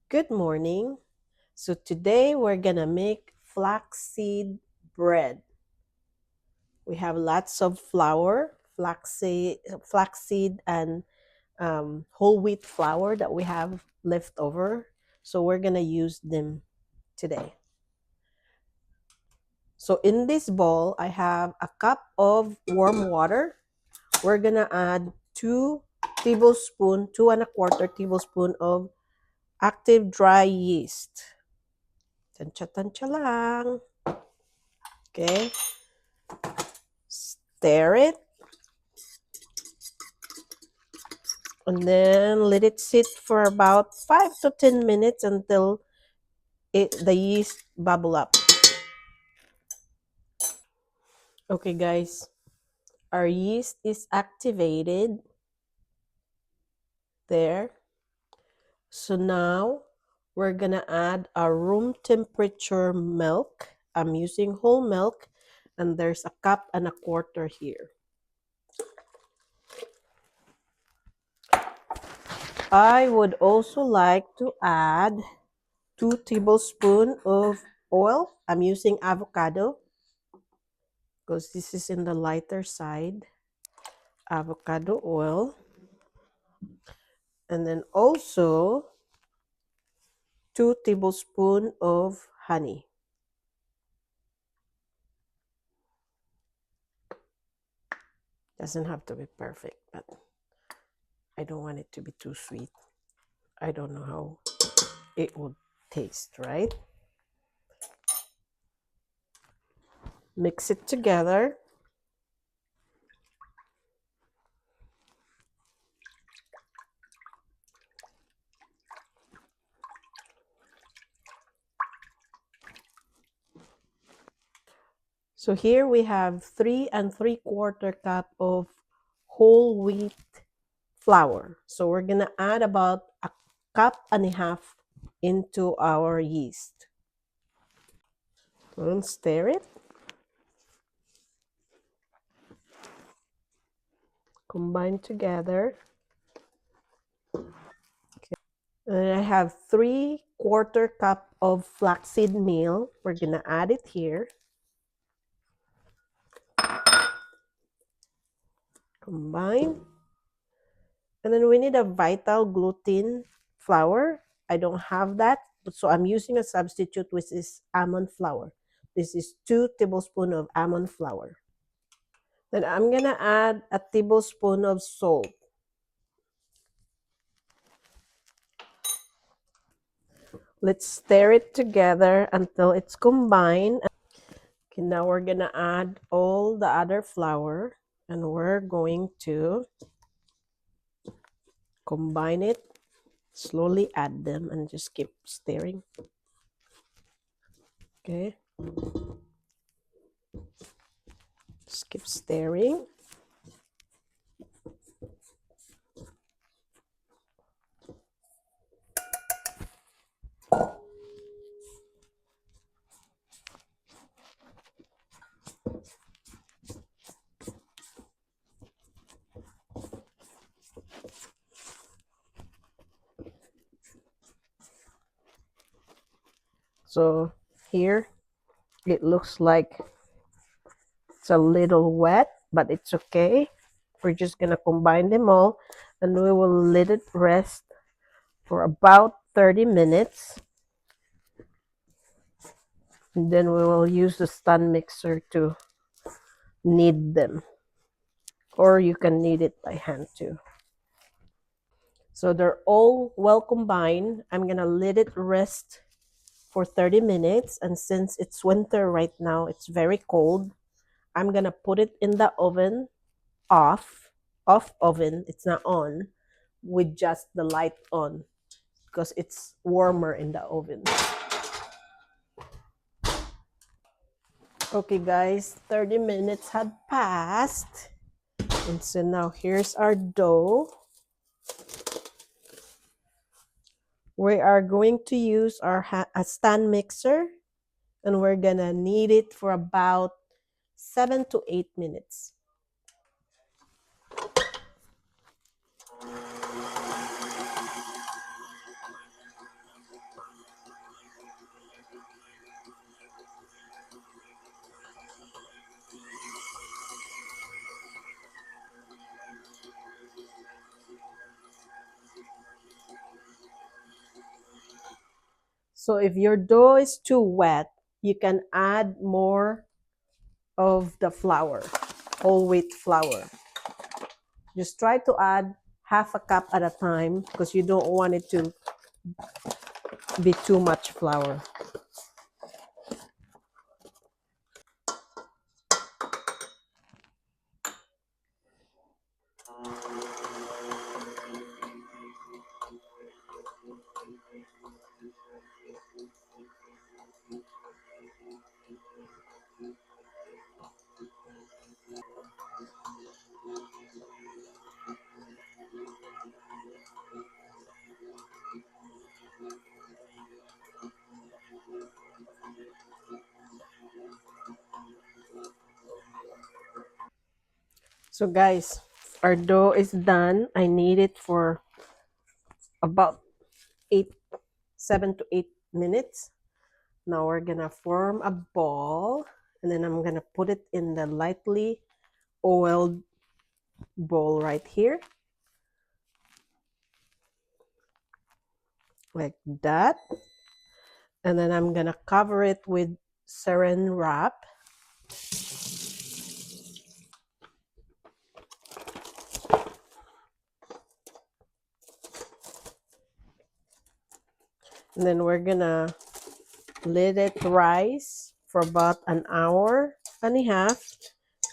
Good morning. So today we're gonna make flaxseed bread. We have lots of flour, flaxseed and whole wheat flour that we have left over. So we're gonna use them today. So in this bowl, I have a cup of warm water. We're gonna add 2 and a quarter tablespoon of active dry yeast. Tansya-tansya lang. Okay. Stir it. And then let it sit for about 5 to 10 minutes until the yeast bubble up. Okay, guys. Our yeast is activated. There. So now we're going to add our room temperature milk. I'm using whole milk. And there's a cup and a quarter here. I would also like to add 2 tablespoons of oil. I'm using avocado because this is in the lighter side. Avocado oil. And then also 2 tablespoons of honey. Doesn't have to be perfect, but I don't want it to be too sweet. I don't know how it would taste, right? Mix it together. So here we have 3 and 3/4 cup of whole wheat flour. So we're gonna add about a cup and a half into our yeast. And stir it. Combine together. And I have 3/4 cup of flaxseed meal. We're gonna add it here. Combine. And then we need a vital gluten flour. I don't have that, so I'm using a substitute, which is almond flour. This is 2 tablespoons of almond flour. Then I'm gonna add a tablespoon of salt. Let's stir it together until it's combined. Okay, now we're gonna add all the other flour and we're going to combine it. Slowly add them and just keep stirring. Okay. Just keep stirring. So here it looks like it's a little wet, but it's okay. We're just gonna combine them all and we will let it rest for about 30 minutes. And then we will use the stand mixer to knead them. Or you can knead it by hand too. So they're all well combined. I'm gonna let it rest for 30 minutes. And since it's winter right now, it's very cold. I'm gonna put it in the oven off oven. It's not on, with just the light on because it's warmer in the oven. Okay guys, 30 minutes had passed. And so now here's our dough. We are going to use our a stand mixer and we're gonna knead it for about 7 to 8 minutes. So if your dough is too wet, you can add more of the flour, whole wheat flour. Just try to add half a cup at a time because you don't want it to be too much flour. So guys, our dough is done. I knead it for about 7 to 8 minutes. Now we're gonna form a ball, and then I'm gonna put it in the lightly oiled bowl right here, like that. And then I'm gonna cover it with saran wrap. And then we're gonna let it rise for about an hour and a half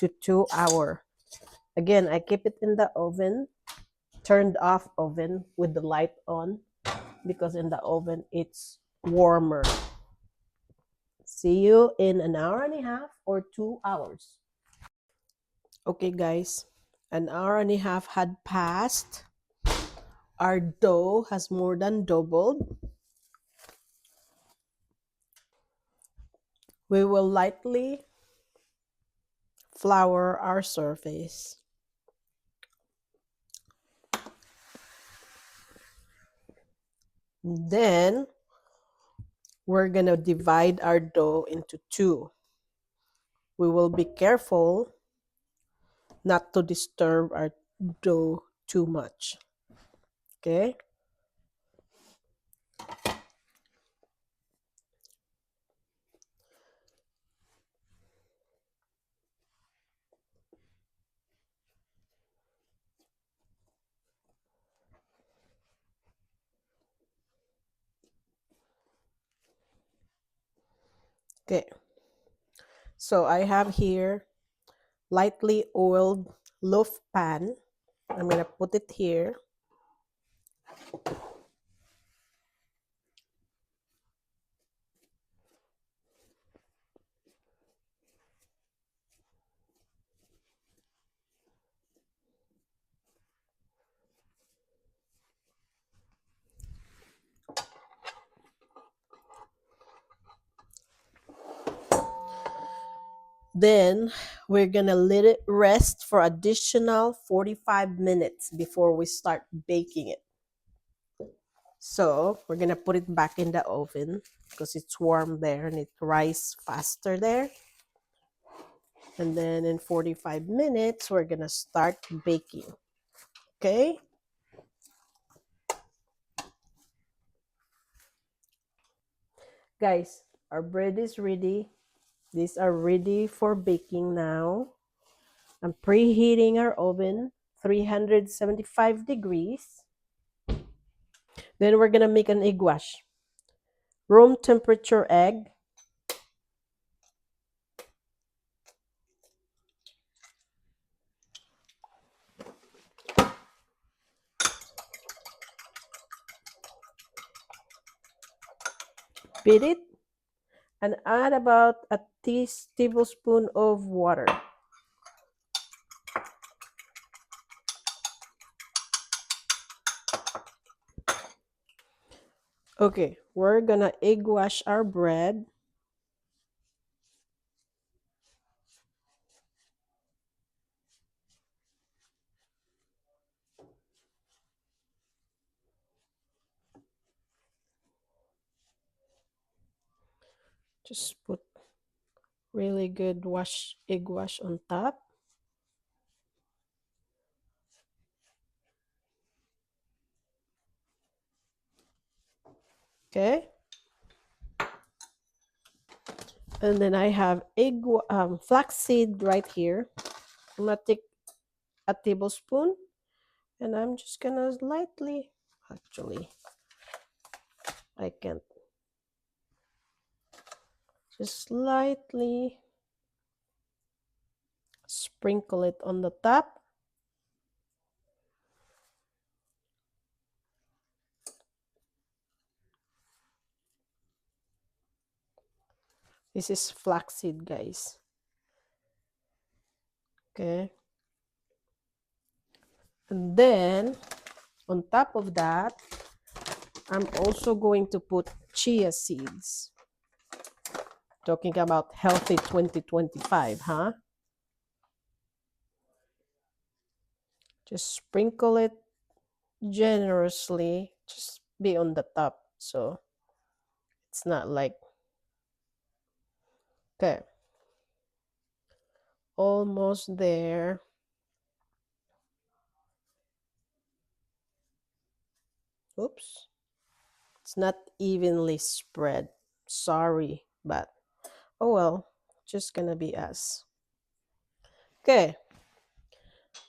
to 2 hours. Again, I keep it in the oven, turned off oven with the light on, because in the oven it's warmer. See you in an hour and a half or 2 hours. Okay guys, an hour and a half had passed. Our dough has more than doubled. We will lightly flour our surface. Then we're gonna divide our dough into two. We will be careful not to disturb our dough too much. Okay? Okay. So I have here lightly oiled loaf pan. I'm gonna put it here. Then we're gonna let it rest for additional 45 minutes before we start baking it. So we're gonna put it back in the oven because it's warm there and it rises faster there. And then in 45 minutes, we're gonna start baking. Okay? Guys, our bread is ready. These are ready for baking now. I'm preheating our oven 375 degrees. Then we're gonna make an egg wash. Room temperature egg. Beat it and add about a tablespoon of water. Okay, we're gonna egg wash our bread. Just put really good egg wash on top. Okay. And then I have flaxseed right here. I'm gonna take a tablespoon, and I'm just gonna lightly, actually, I can't, just lightly sprinkle it on the top. This is flaxseed, guys. Okay. And then on top of that, I'm also going to put chia seeds. Talking about healthy 2025, huh? Just sprinkle it generously. Just be on the top. So it's not like, okay, almost there. Oops. It's not evenly spread. Sorry, but oh well, just gonna be us. Okay,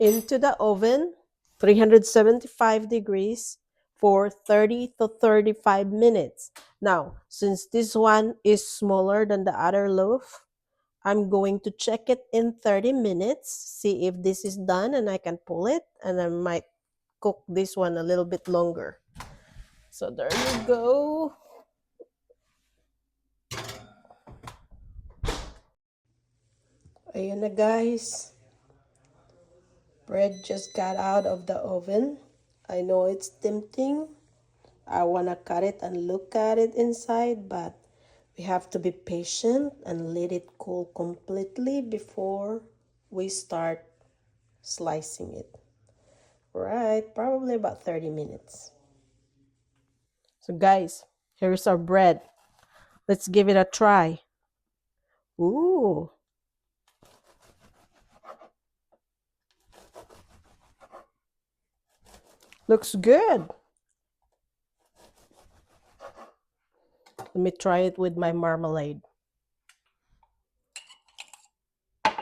into the oven, 375 degrees for 30 to 35 minutes. Now, since this one is smaller than the other loaf, I'm going to check it in 30 minutes, see if this is done and I can pull it, and I might cook this one a little bit longer. So there you go. Ayan na guys. Bread just got out of the oven. I know it's tempting. I want to cut it and look at it inside, but we have to be patient and let it cool completely before we start slicing it. Right, probably about 30 minutes. So guys, here's our bread. Let's give it a try. Ooh, looks good. Let me try it with my marmalade. Here's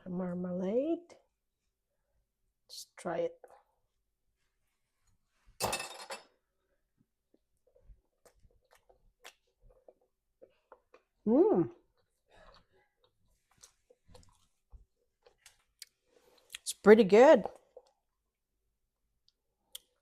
my marmalade. Just try it. Mmm. It's pretty good.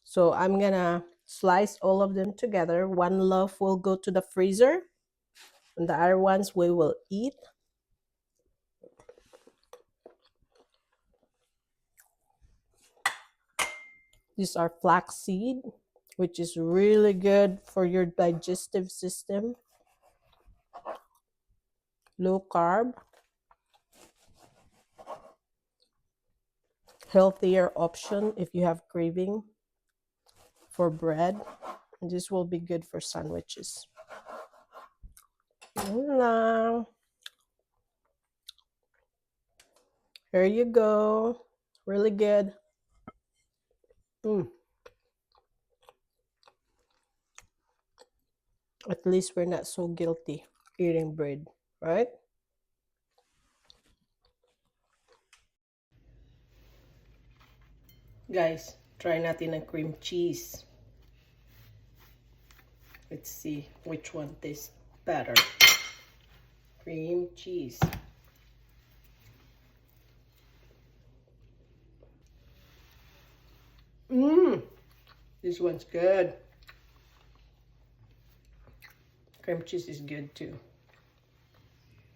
So I'm gonna slice all of them together. One loaf will go to the freezer, and the other ones we will eat. These are flaxseed, which is really good for your digestive system. Low carb, healthier option if you have craving for bread. This will be good for sandwiches. Now, here you go. Really good. At least we're not so guilty eating bread, right? Guys, try natin ang cream cheese. Let's see which one tastes better. Cream cheese. This one's good. Cream cheese is good too.